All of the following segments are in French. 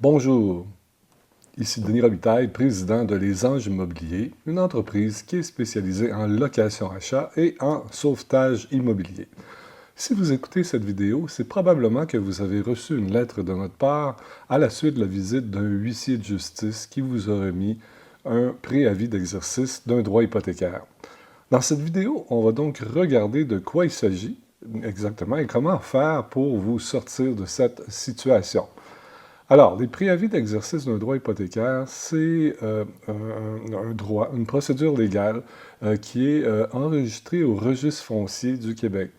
Bonjour, ici Denis Robitaille, président de Les Anges Immobiliers, une entreprise qui est spécialisée en location-achat et en sauvetage immobilier. Si vous écoutez cette vidéo, c'est probablement que vous avez reçu une lettre de notre part à la suite de la visite d'un huissier de justice qui vous a remis un préavis d'exercice d'un droit hypothécaire. Dans cette vidéo, on va donc regarder de quoi il s'agit exactement et comment faire pour vous sortir de cette situation. Alors, les préavis d'exercice d'un droit hypothécaire, c'est un droit, une procédure légale qui est enregistrée au Registre foncier du Québec.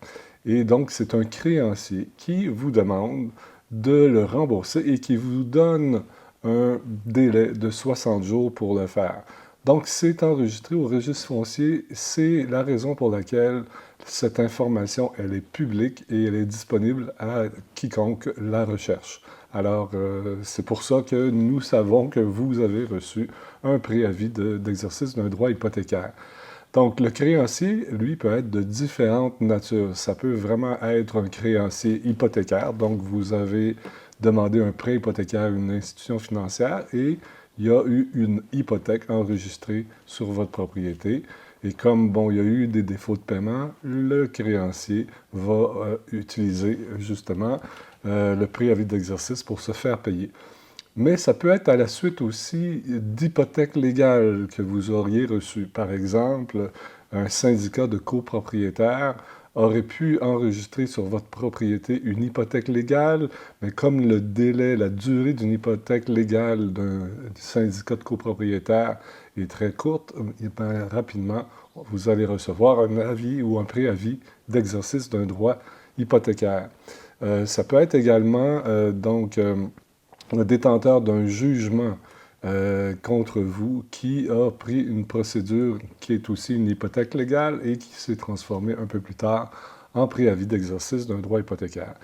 Et donc, c'est un créancier qui vous demande de le rembourser et qui vous donne un délai de 60 jours pour le faire. Donc, c'est enregistré au Registre foncier. C'est la raison pour laquelle cette information, elle est publique et elle est disponible à quiconque la recherche. Alors, c'est pour ça que nous savons que vous avez reçu un préavis d'exercice d'un droit hypothécaire. Donc, le créancier, lui, peut être de différentes natures. Ça peut vraiment être un créancier hypothécaire. Donc, vous avez demandé un prêt hypothécaire à une institution financière et il y a eu une hypothèque enregistrée sur votre propriété. Et comme, bon, il y a eu des défauts de paiement, le créancier va utiliser justement le préavis d'exercice pour se faire payer. Mais ça peut être à la suite aussi d'hypothèques légales que vous auriez reçues. Par exemple, un syndicat de copropriétaires aurait pu enregistrer sur votre propriété une hypothèque légale, mais comme le délai, la durée d'une hypothèque légale d'un syndicat de copropriétaires est très courte, et bien, rapidement, vous allez recevoir un avis ou un préavis d'exercice d'un droit hypothécaire. Ça peut être également, le détenteur d'un jugement contre vous qui a pris une procédure qui est aussi une hypothèque légale et qui s'est transformée un peu plus tard en préavis d'exercice d'un droit hypothécaire.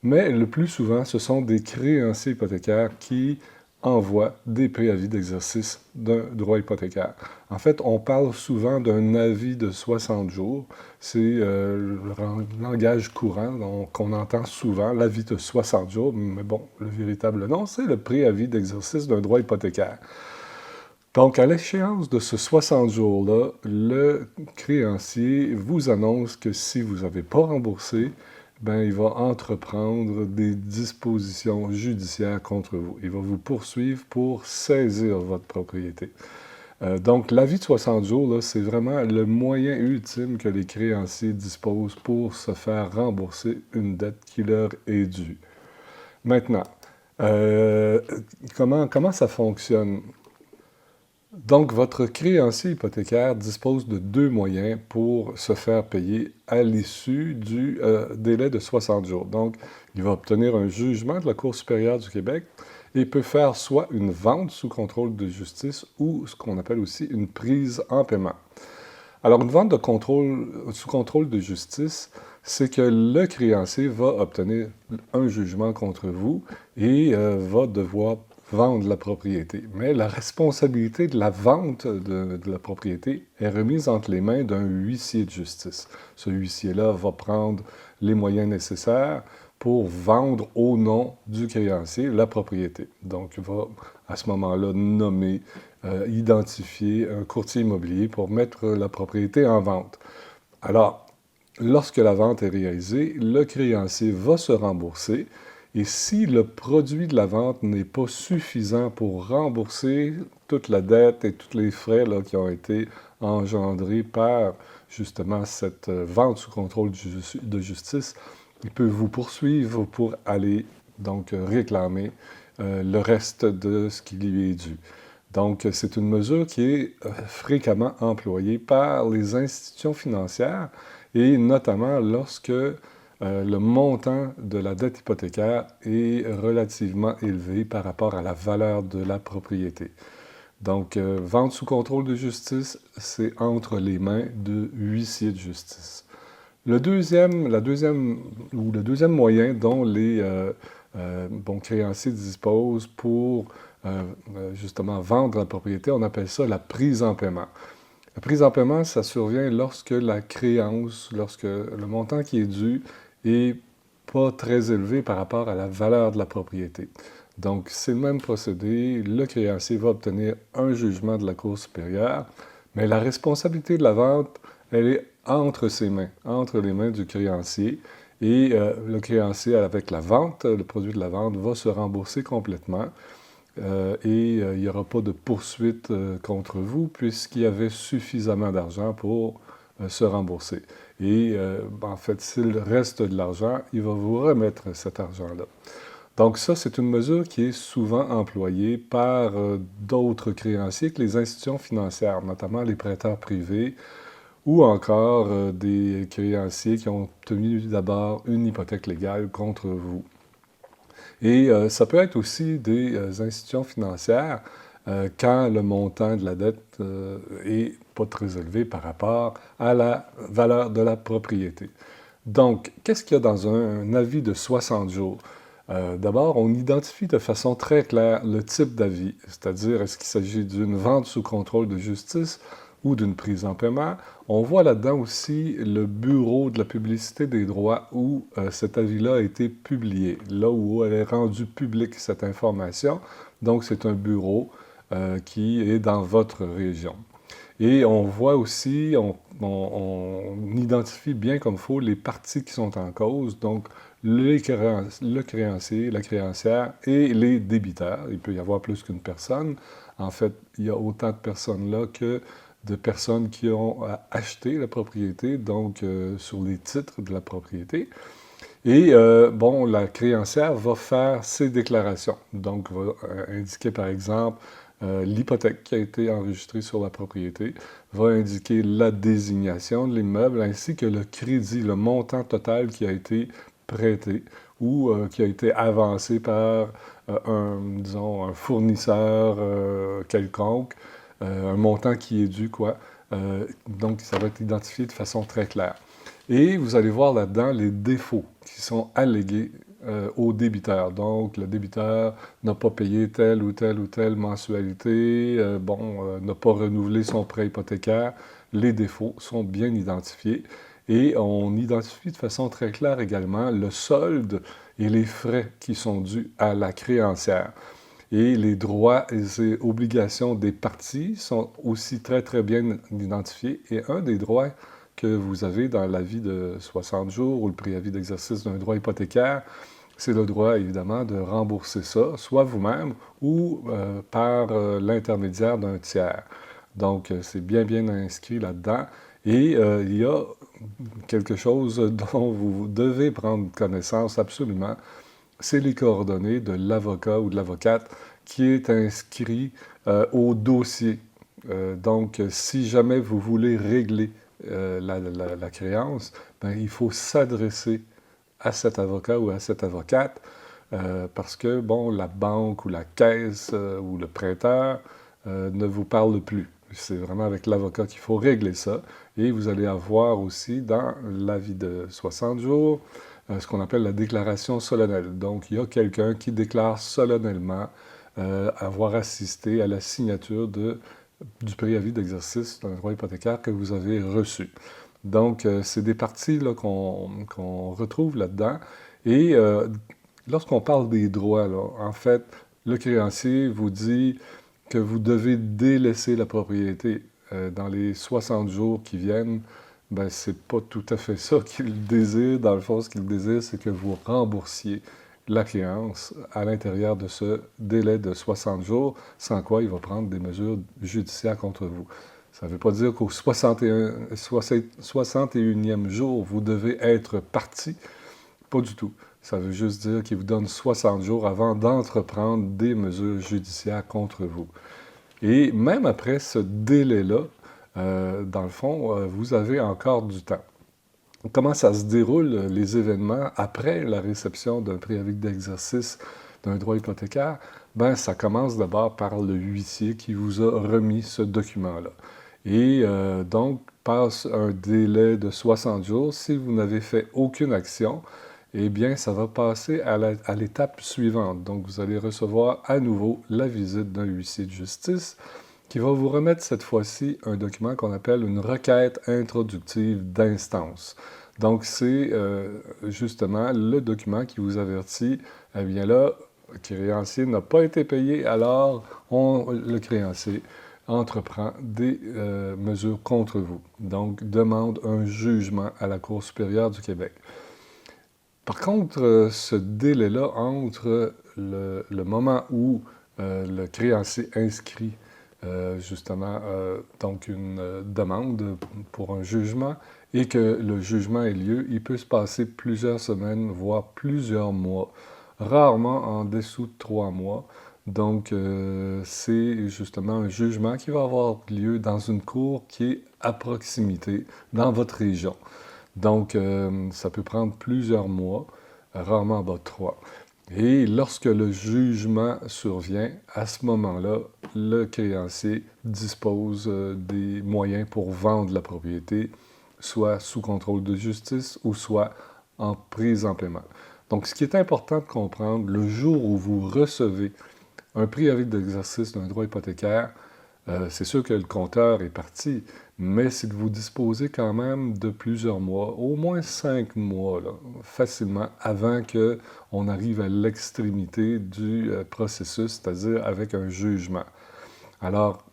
Mais le plus souvent, ce sont des créanciers hypothécaires qui envoient des préavis d'exercice d'un droit hypothécaire. En fait, on parle souvent d'un avis de 60 jours. C'est le langage courant qu'on entend souvent, l'avis de 60 jours. Mais bon, le véritable nom, c'est le préavis d'exercice d'un droit hypothécaire. Donc, à l'échéance de ce 60 jours-là, le créancier vous annonce que si vous n'avez pas remboursé, ben, il va entreprendre des dispositions judiciaires contre vous. Il va vous poursuivre pour saisir votre propriété. Donc, l'avis de 60 jours, c'est vraiment le moyen ultime que les créanciers disposent pour se faire rembourser une dette qui leur est due. Maintenant, comment ça fonctionne? Donc, votre créancier hypothécaire dispose de deux moyens pour se faire payer à l'issue du délai de 60 jours. Donc, il va obtenir un jugement de la Cour supérieure du Québec et peut faire soit une vente sous contrôle de justice ou ce qu'on appelle aussi une prise en paiement. Alors, une vente sous contrôle de justice, c'est que le créancier va obtenir un jugement contre vous et va devoir vendre la propriété. Mais la responsabilité de la vente de la propriété est remise entre les mains d'un huissier de justice. Ce huissier-là va prendre les moyens nécessaires pour vendre au nom du créancier la propriété. Donc, il va à ce moment-là nommer, identifier un courtier immobilier pour mettre la propriété en vente. Alors, lorsque la vente est réalisée, le créancier va se rembourser. Et si le produit de la vente n'est pas suffisant pour rembourser toute la dette et tous les frais là, qui ont été engendrés par justement cette vente sous contrôle de justice, il peut vous poursuivre pour aller donc réclamer le reste de ce qui lui est dû. Donc, c'est une mesure qui est fréquemment employée par les institutions financières et notamment lorsque le montant de la dette hypothécaire est relativement élevé par rapport à la valeur de la propriété. Donc, vente sous contrôle de justice, c'est entre les mains de huissiers de justice. Le deuxième moyen dont les créanciers disposent pour justement vendre la propriété, on appelle ça la prise en paiement. La prise en paiement, ça survient lorsque la créance, lorsque le montant qui est dû est pas très élevé par rapport à la valeur de la propriété. Donc, c'est le même procédé. Le créancier va obtenir un jugement de la Cour supérieure, mais la responsabilité de la vente, elle est entre ses mains, entre les mains du créancier. Et le créancier, avec la vente, le produit de la vente, va se rembourser complètement. Il n'y aura pas de poursuite contre vous puisqu'il y avait suffisamment d'argent pour se rembourser. En fait, s'il reste de l'argent, il va vous remettre cet argent-là. Donc ça, c'est une mesure qui est souvent employée par d'autres créanciers que les institutions financières, notamment les prêteurs privés ou encore des créanciers qui ont obtenu d'abord une hypothèque légale contre vous. Et ça peut être aussi des institutions financières quand le montant de la dette est pas très élevé par rapport à la valeur de la propriété. Donc, qu'est-ce qu'il y a dans un avis de 60 jours? D'abord, on identifie de façon très claire le type d'avis, c'est-à-dire est-ce qu'il s'agit d'une vente sous contrôle de justice ou d'une prise en paiement. On voit là-dedans aussi le bureau de la publicité des droits où cet avis-là a été publié, là où elle est rendue publique cette information. Donc, c'est un bureau qui est dans votre région. Et on voit aussi, on identifie bien comme il faut les parties qui sont en cause, donc le créancier, la créancière et les débiteurs. Il peut y avoir plus qu'une personne. En fait, il y a autant de personnes là que de personnes qui ont acheté la propriété, donc sur les titres de la propriété. Et bon, la créancière va faire ses déclarations. Donc, va indiquer par exemple l'hypothèque qui a été enregistrée sur la propriété, va indiquer la désignation de l'immeuble ainsi que le crédit, le montant total qui a été prêté ou qui a été avancé par disons, un fournisseur quelconque, un montant qui est dû, quoi. Donc, ça va être identifié de façon très claire. Et vous allez voir là-dedans les défauts qui sont allégués au débiteur. Donc, le débiteur n'a pas payé telle ou telle mensualité, n'a pas renouvelé son prêt hypothécaire. Les défauts sont bien identifiés. Et on identifie de façon très claire également le solde et les frais qui sont dus à la créancière. Et les droits et obligations des parties sont aussi très, très bien identifiés. Et un des droits que vous avez dans l'avis de 60 jours ou le préavis d'exercice d'un droit hypothécaire, c'est le droit, évidemment, de rembourser ça, soit vous-même ou par l'intermédiaire d'un tiers. Donc, c'est bien, bien inscrit là-dedans. Et il y a quelque chose dont vous devez prendre connaissance absolument, c'est les coordonnées de l'avocat ou de l'avocate qui est inscrit au dossier. Donc, si jamais vous voulez régler la créance, ben, il faut s'adresser à cet avocat ou à cette avocate parce que, bon, la banque ou la caisse ou le prêteur ne vous parle plus. C'est vraiment avec l'avocat qu'il faut régler ça. Et vous allez avoir aussi dans l'avis de 60 jours ce qu'on appelle la déclaration solennelle. Donc, il y a quelqu'un qui déclare solennellement avoir assisté à la signature du préavis d'exercice d'un droit hypothécaire que vous avez reçu. Donc, c'est des parties qu'on retrouve là-dedans. Et lorsqu'on parle des droits, là, en fait, le créancier vous dit que vous devez délaisser la propriété dans les 60 jours qui viennent. Ben, c'est pas tout à fait ça qu'il désire. Dans le fond, ce qu'il désire, c'est que vous remboursiez la créance à l'intérieur de ce délai de 60 jours, sans quoi il va prendre des mesures judiciaires contre vous. Ça ne veut pas dire qu'au 61e jour, vous devez être parti. Pas du tout. Ça veut juste dire qu'il vous donne 60 jours avant d'entreprendre des mesures judiciaires contre vous. Et même après ce délai-là, dans le fond, vous avez encore du temps. Comment ça se déroule, les événements, après la réception d'un préavis d'exercice d'un droit hypothécaire? Ben, ça commence d'abord par le huissier qui vous a remis ce document-là. Et donc, passe un délai de 60 jours. Si vous n'avez fait aucune action, eh bien, ça va passer à l'étape suivante. Donc, vous allez recevoir à nouveau la visite d'un huissier de justice qui va vous remettre cette fois-ci un document qu'on appelle une requête introductive d'instance. Donc, c'est justement le document qui vous avertit, eh bien là, créancier n'a pas été payé, alors le créancier entreprend des mesures contre vous. Donc, demande un jugement à la Cour supérieure du Québec. Par contre, ce délai-là entre le moment où le créancier inscrit justement donc une demande pour un jugement et que le jugement ait lieu, il peut se passer plusieurs semaines, voire plusieurs mois, rarement en dessous de 3 mois. Donc, c'est justement un jugement qui va avoir lieu dans une cour qui est à proximité, dans votre région. Donc, ça peut prendre plusieurs mois, rarement en bas de 3. Et lorsque le jugement survient, à ce moment-là, le créancier dispose des moyens pour vendre la propriété, soit sous contrôle de justice ou soit en prise en paiement. Donc, ce qui est important de comprendre, le jour où vous recevez un préavis d'exercice d'un droit hypothécaire, c'est sûr que le compteur est parti, mais c'est que vous disposez quand même de plusieurs mois, au moins 5 mois, là, facilement, avant qu'on arrive à l'extrémité du processus, c'est-à-dire avec un jugement. Alors,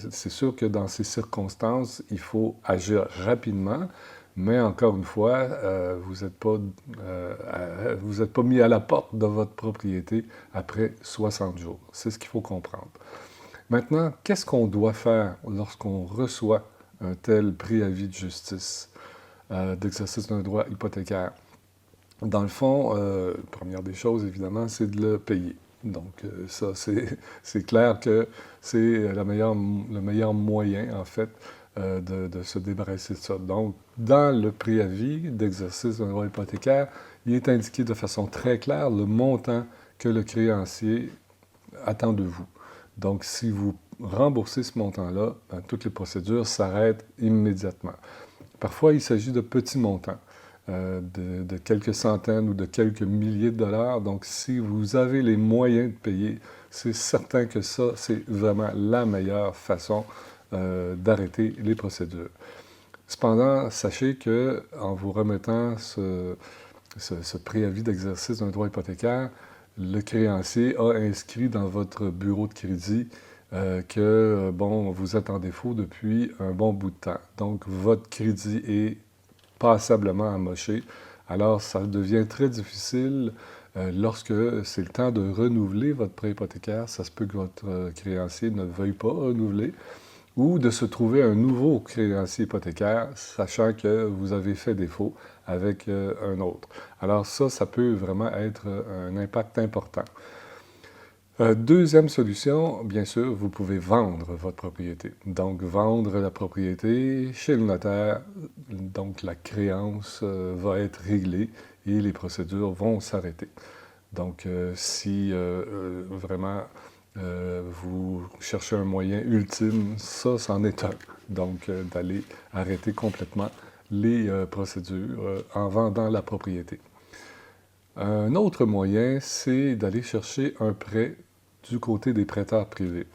c'est sûr que dans ces circonstances, il faut agir rapidement, mais encore une fois, vous n'êtes pas mis à la porte de votre propriété après 60 jours. C'est ce qu'il faut comprendre. Maintenant, qu'est-ce qu'on doit faire lorsqu'on reçoit un tel préavis de justice d'exercice d'un droit hypothécaire? Dans le fond, première des choses, évidemment, c'est de le payer. Donc, ça, c'est clair que c'est le meilleur moyen, en fait, de se débarrasser de ça. Donc, dans le préavis d'exercice d'un droit hypothécaire, il est indiqué de façon très claire le montant que le créancier attend de vous. Donc, si vous remboursez ce montant-là, ben, toutes les procédures s'arrêtent immédiatement. Parfois, il s'agit de petits montants, de quelques centaines ou de quelques milliers de dollars. Donc, si vous avez les moyens de payer, c'est certain que ça, c'est vraiment la meilleure façon d'arrêter les procédures. Cependant, sachez qu'en vous remettant ce préavis d'exercice d'un droit hypothécaire, le créancier a inscrit dans votre bureau de crédit que, bon, vous êtes en défaut depuis un bon bout de temps. Donc, votre crédit est passablement amoché. Alors, ça devient très difficile lorsque c'est le temps de renouveler votre prêt hypothécaire. Ça se peut que votre créancier ne veuille pas renouveler ou de se trouver un nouveau créancier hypothécaire, sachant que vous avez fait défaut avec un autre. Alors ça peut vraiment être un impact important. Deuxième solution, bien sûr, vous pouvez vendre votre propriété. Donc, vendre la propriété chez le notaire, donc la créance va être réglée et les procédures vont s'arrêter. Donc, si vraiment vous cherchez un moyen ultime, ça, c'en est un. Donc, d'aller arrêter complètement les procédures en vendant la propriété. Un autre moyen, c'est d'aller chercher un prêt du côté des prêteurs privés.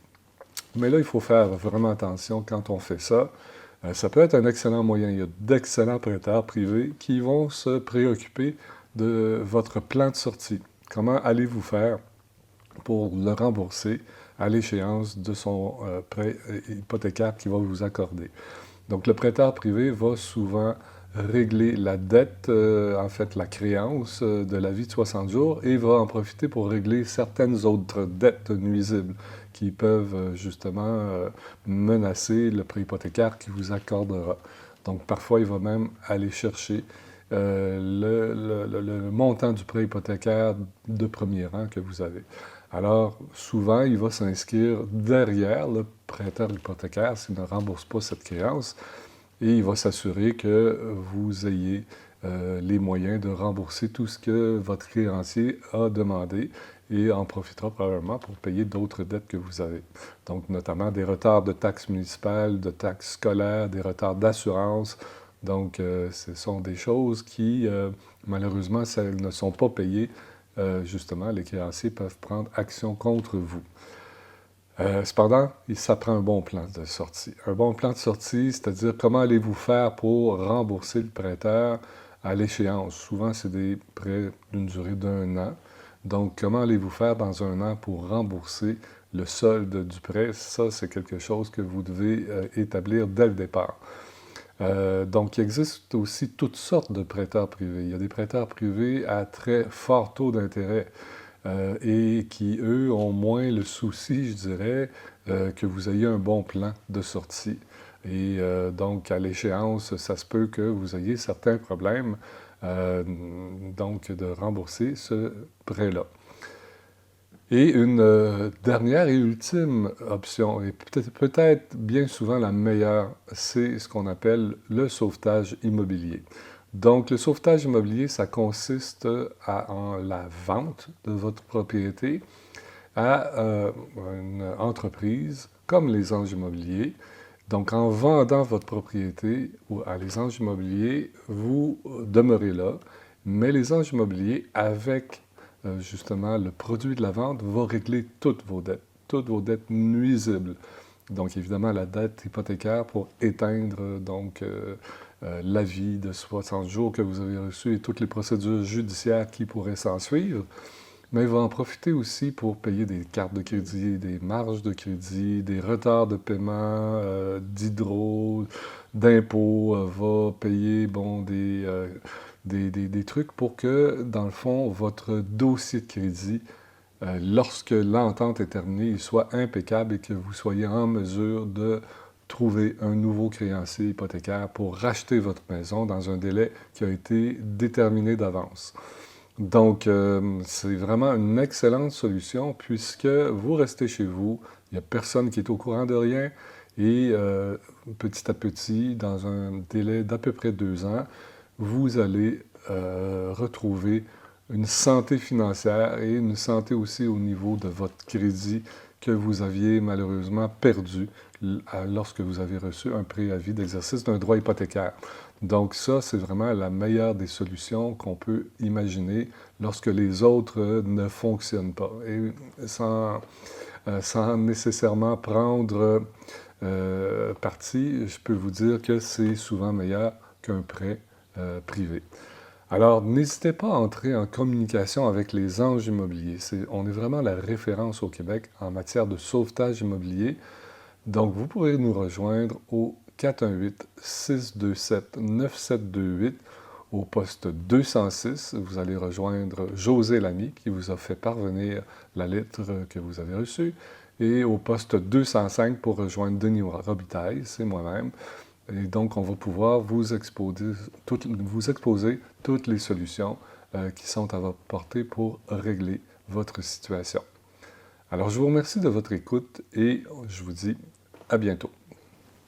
Mais là, il faut faire vraiment attention quand on fait ça. Ça peut être un excellent moyen. Il y a d'excellents prêteurs privés qui vont se préoccuper de votre plan de sortie. Comment allez-vous faire pour le rembourser à l'échéance de son prêt hypothécaire qu'il va vous accorder. Donc, le prêteur privé va souvent régler la dette, en fait la créance de l'avis de 60 jours et va en profiter pour régler certaines autres dettes nuisibles qui peuvent justement menacer le prêt hypothécaire qu'il vous accordera. Donc, parfois, il va même aller chercher le montant du prêt hypothécaire de premier rang que vous avez. Alors, souvent, il va s'inscrire derrière le prêteur hypothécaire s'il ne rembourse pas cette créance et il va s'assurer que vous ayez les moyens de rembourser tout ce que votre créancier a demandé et en profitera probablement pour payer d'autres dettes que vous avez. Donc, notamment des retards de taxes municipales, de taxes scolaires, des retards d'assurance. Donc, ce sont des choses qui, malheureusement, si elles ne sont pas payées, justement, les créanciers peuvent prendre action contre vous. Cependant, ça prend un bon plan de sortie. Un bon plan de sortie, c'est-à-dire comment allez-vous faire pour rembourser le prêteur à l'échéance. Souvent, c'est des prêts d'une durée d'1 an. Donc, comment allez-vous faire dans un an pour rembourser le solde du prêt? Ça, c'est quelque chose que vous devez établir dès le départ. Donc, il existe aussi toutes sortes de prêteurs privés. Il y a des prêteurs privés à très fort taux d'intérêt et qui, eux, ont moins le souci, je dirais, que vous ayez un bon plan de sortie. Et donc, à l'échéance, ça se peut que vous ayez certains problèmes, donc de rembourser ce prêt-là. Et une dernière et ultime option, et peut-être bien souvent la meilleure, c'est ce qu'on appelle le sauvetage immobilier. Donc, le sauvetage immobilier, ça consiste en la vente de votre propriété à une entreprise comme les anges immobiliers. Donc, en vendant votre propriété à les anges immobiliers, vous demeurez là, mais les anges immobiliers, avec justement le produit de la vente, va régler toutes vos dettes nuisibles. Donc, évidemment, la dette hypothécaire pour éteindre l'avis de 60 jours que vous avez reçu et toutes les procédures judiciaires qui pourraient s'en suivre. Mais il va en profiter aussi pour payer des cartes de crédit, des marges de crédit, des retards de paiement, d'hydro, d'impôts, va payer des trucs pour que, dans le fond, votre dossier de crédit, lorsque l'entente est terminée, il soit impeccable et que vous soyez en mesure de trouver un nouveau créancier hypothécaire pour racheter votre maison dans un délai qui a été déterminé d'avance. Donc, c'est vraiment une excellente solution puisque vous restez chez vous, il n'y a personne qui est au courant de rien et petit à petit, dans un délai d'à peu près 2 ans, vous allez retrouver une santé financière et une santé aussi au niveau de votre crédit que vous aviez malheureusement perdu lorsque vous avez reçu un préavis d'exercice d'un droit hypothécaire. Donc ça, c'est vraiment la meilleure des solutions qu'on peut imaginer lorsque les autres ne fonctionnent pas. Et sans nécessairement prendre parti, je peux vous dire que c'est souvent meilleur qu'un prêt privé. Alors, n'hésitez pas à entrer en communication avec les anges immobiliers. On est vraiment la référence au Québec en matière de sauvetage immobilier. Donc, vous pourrez nous rejoindre au 418-627-9728 au poste 206. Vous allez rejoindre José Lamy qui vous a fait parvenir la lettre que vous avez reçue. Et au poste 205 pour rejoindre Denis Robitaille, c'est moi-même. Et donc, on va pouvoir vous exposer toutes les solutions qui sont à votre portée pour régler votre situation. Alors, je vous remercie de votre écoute et je vous dis à bientôt.